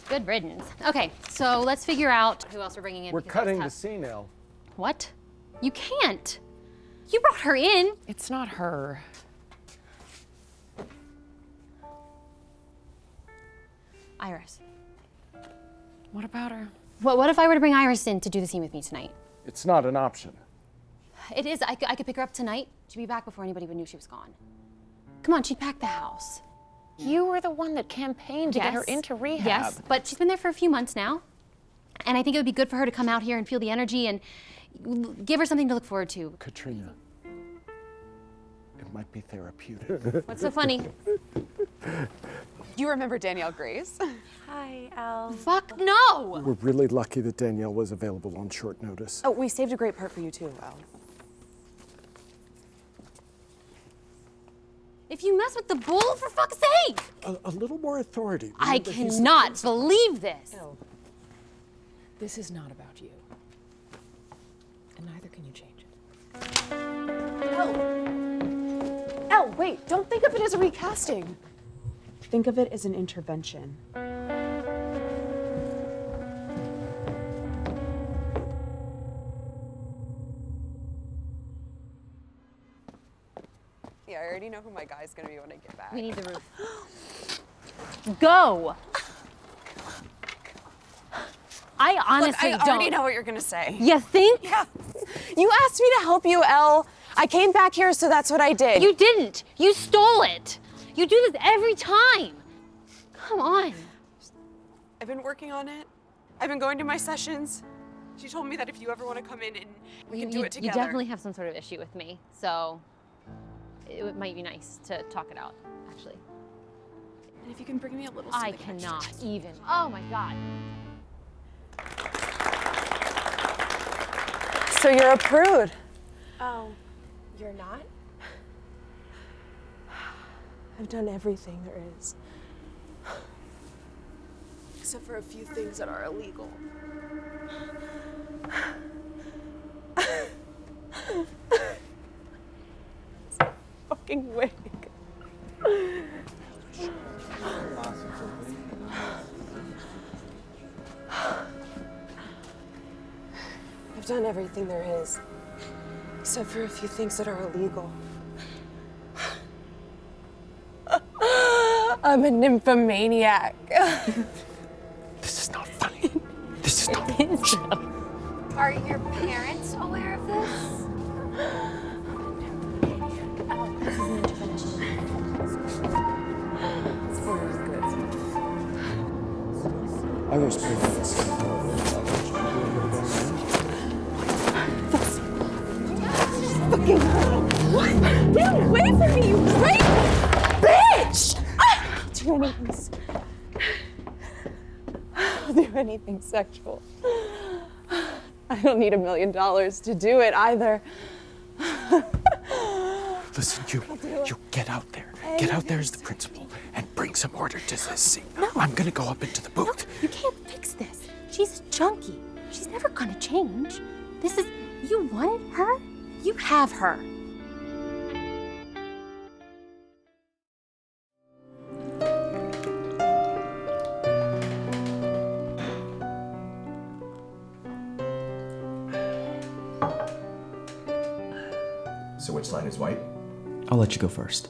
Good riddance. Okay, so let's figure out who else we're bringing in. We're cutting the scene, Elle. What? You can't. You brought her in. It's not her. Iris. What about her? What if I were to bring Iris in to do the scene with me tonight? It's not an option. It is. I could pick her up tonight. She'd be back before anybody knew she was gone. Come on, she'd pack the house. You were the one that campaigned to get her into rehab. Yes, but she's been there for a few months now. And I think it would be good for her to come out here and feel the energy and give her something to look forward to. Katrina, it might be therapeutic. What's so funny? You remember Danielle Grace? Hi, Elle. Fuck no! We're really lucky that Danielle was available on short notice. Oh, we saved a great part for you too, Elle. If you mess with the bull, for fuck's sake! A little more authority. I Remember, he's the cannot principal. believe this. Elle, this is not about you. And neither can you change it. Elle, wait, don't think of it as a recasting. Think of it as an intervention. Yeah, I already know who my guy's gonna be when I get back. We need the roof. Go! I honestly Look, I don't. already know what you're gonna say. You think? Yeah. You asked me to help you, Elle. I came back here, so that's what I did. You didn't. You stole it. You do this every time. Come on. I've been working on it. I've been going to my sessions. She told me that if you ever want to come in and we can do it together. You definitely have some sort of issue with me, so it might be nice to talk it out, actually. And if you can bring me a little I something extra. cannot even. Oh my God. So you're a prude. Oh, you're not? I've done everything there is. Except for a few things that are illegal. This fucking wig. I've done everything there is. Except for a few things that are illegal. I'm a nymphomaniac. This is not funny. This is not It is. Are your parents aware of this? Oh, this is an intervention. It's for your good. I was pretty nice. Fucking what? Get away from me, you rape bitch! I'll do anything. I'll do anything sexual. I don't need $1 million to do it either. Listen, you get out there. Get out there as the principal and bring some order to this scene. No. I'm gonna go up into the booth. You can't fix this. She's a junkie. She's never gonna change. This is, you wanted her? You have her. So which line is white? I'll let you go first.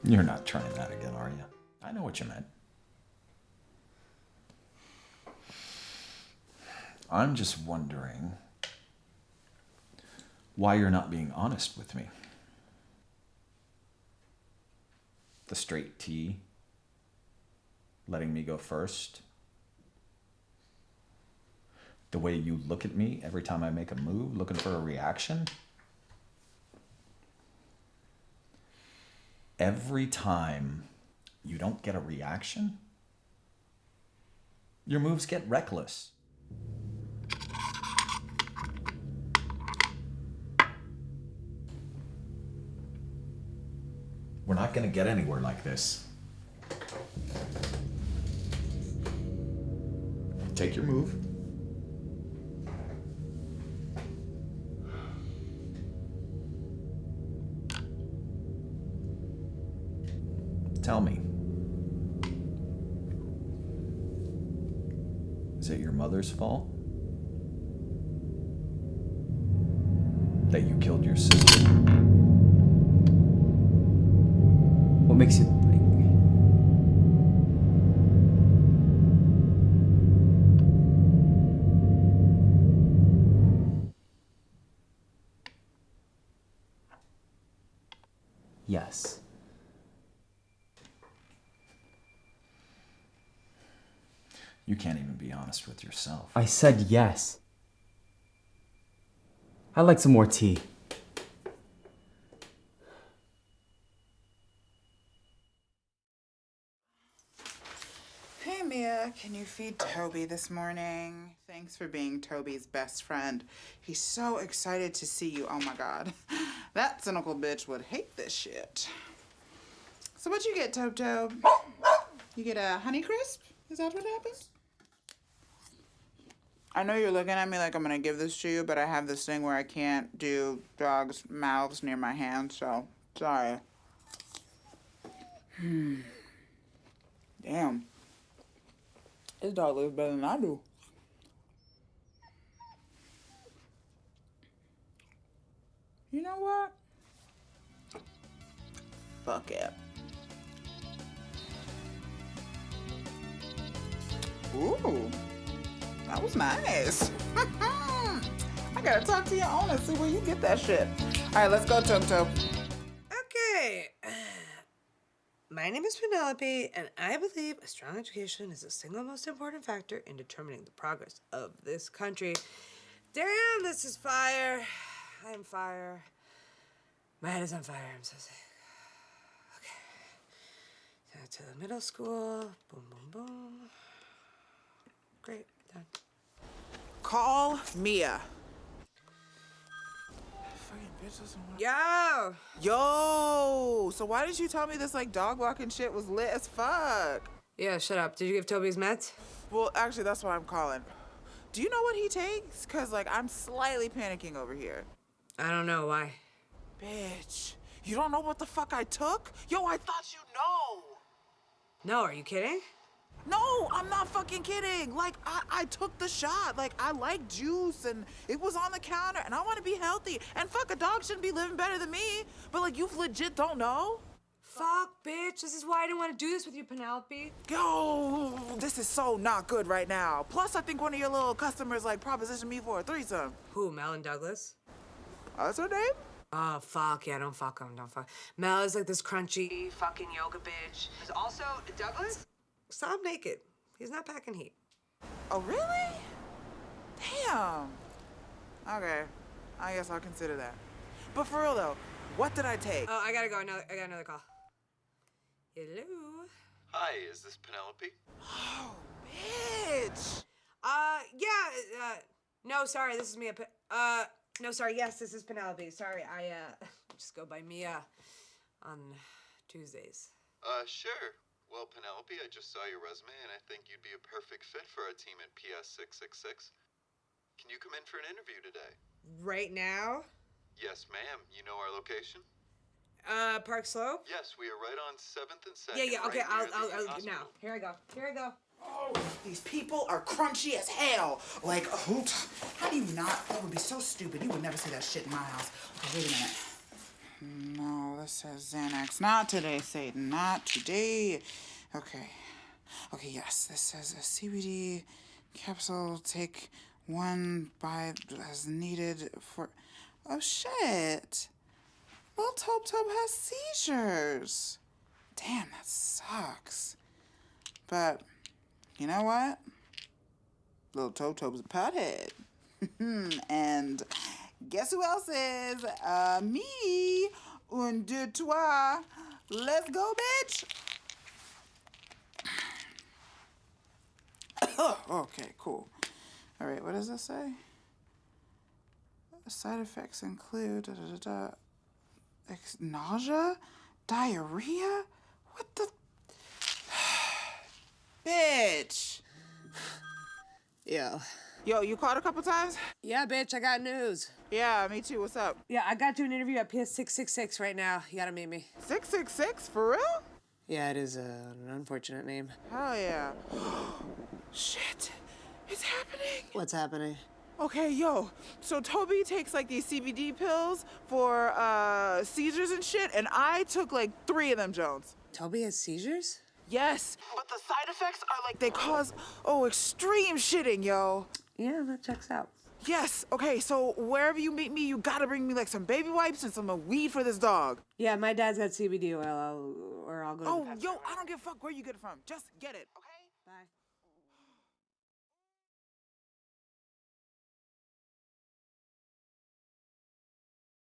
You're not trying that again, are you? I know what you meant. I'm just wondering why you're not being honest with me. The straight T, letting me go first. The way you look at me every time I make a move, looking for a reaction. Every time you don't get a reaction, your moves get reckless. We're not gonna get anywhere like this. Take your move. Tell me. Is it your mother's fault? That you killed your sister? What makes you think? Yes. You can't even be honest with yourself. I said yes. I'd like some more tea. Hey Mia, can you feed Toby this morning? Thanks for being Toby's best friend. He's so excited to see you. Oh my god. That cynical bitch would hate this shit. So what'd you get, Tobe? You get a Honey Crisp? Is that what happened? I know you're looking at me like I'm gonna give this to you, but I have this thing where I can't do dogs' mouths near my hand, so sorry. Damn. This dog lives better than I do. You know what? Fuck it. Ooh, that was nice. I gotta talk to your owner, see where you get that shit. All right, let's go, Tum-Tum. Okay. My name is Penelope, and I believe a strong education is the single most important factor in determining the progress of this country. Damn, this is fire. I am fire. My head is on fire. I'm so sick. Okay. So to the middle school. Boom, boom, boom. Great. Done. Call Mia. Fucking bitch doesn't want. Yo! Yo! So why did you tell me this like dog walking shit was lit as fuck? Yeah, shut up. Did you give Toby his meds? Well, actually, that's why I'm calling. Do you know what he takes? Cause like I'm slightly panicking over here. I don't know. Why? Bitch, you don't know what the fuck I took? Yo, I thought you know. No, are you kidding? No, I'm not fucking kidding. Like, I took the shot. Like, I like juice, and it was on the counter, and I want to be healthy. And fuck, a dog shouldn't be living better than me. But, like, you legit don't know? Fuck, bitch. This is why I didn't want to do this with you, Penelope. Yo, this is so not good right now. Plus, I think one of your little customers, like, propositioned me for a threesome. Who, Mel and Douglas? That's her name? Oh, fuck. Yeah, don't fuck him. Don't fuck. Mel is like this crunchy fucking yoga bitch. There's also Douglas. Saw him naked. He's not packing heat. Oh, really? Damn. Okay, I guess I'll consider that. But for real, though, what did I take? Oh, I gotta go. I got another call. Hello? Hi, is this Penelope? Oh, bitch. No, sorry, this is Mia. No, sorry, yes, this is Penelope. Sorry, I just go by Mia on Tuesdays. Sure. Well, Penelope, I just saw your resume, and I think you'd be a perfect fit for our team at PS 666. Can you come in for an interview today? Right now? Yes, ma'am. You know our location? Park Slope? Yes, we are right on 7th and 2nd. Yeah, okay, right near the I'll hospital. now. Here I go. Oh, these people are crunchy as hell. Like, how do you not? That would be so stupid. You would never say that shit in my house. Okay, wait a minute. No, this says Xanax. Not today, Satan. Not today. Okay. Okay, yes. This says a CBD capsule. Take one by as needed for... Oh, shit. Little Tub has seizures. Damn, that sucks. But, you know what? Little Tub's a pothead. And guess who else is? Me. Un, deux, trois. Let's go, bitch. Okay, cool. All right, what does this say? Side effects include nausea, diarrhea. What the? Bitch. Yo. Yo, you called a couple times? Yeah, bitch, I got news. Yeah, me too. What's up? Yeah, I got to an interview at PS 666 right now. You gotta meet me. 666? For real? Yeah, it is an unfortunate name. Hell yeah. Shit. It's happening. What's happening? Okay, yo. So Toby takes like these CBD pills for seizures and shit, and I took like 3 of them, Jones. Toby has seizures? Yes. But the side effects are like they cause, extreme shitting, yo. Yeah, that checks out. Yes. Okay, so wherever you meet me, you gotta bring me like some baby wipes and some weed for this dog. Yeah, my dad's got CBD oil, I'll go to the pet store. Yo, I don't give a fuck where you get it from. Just get it, okay?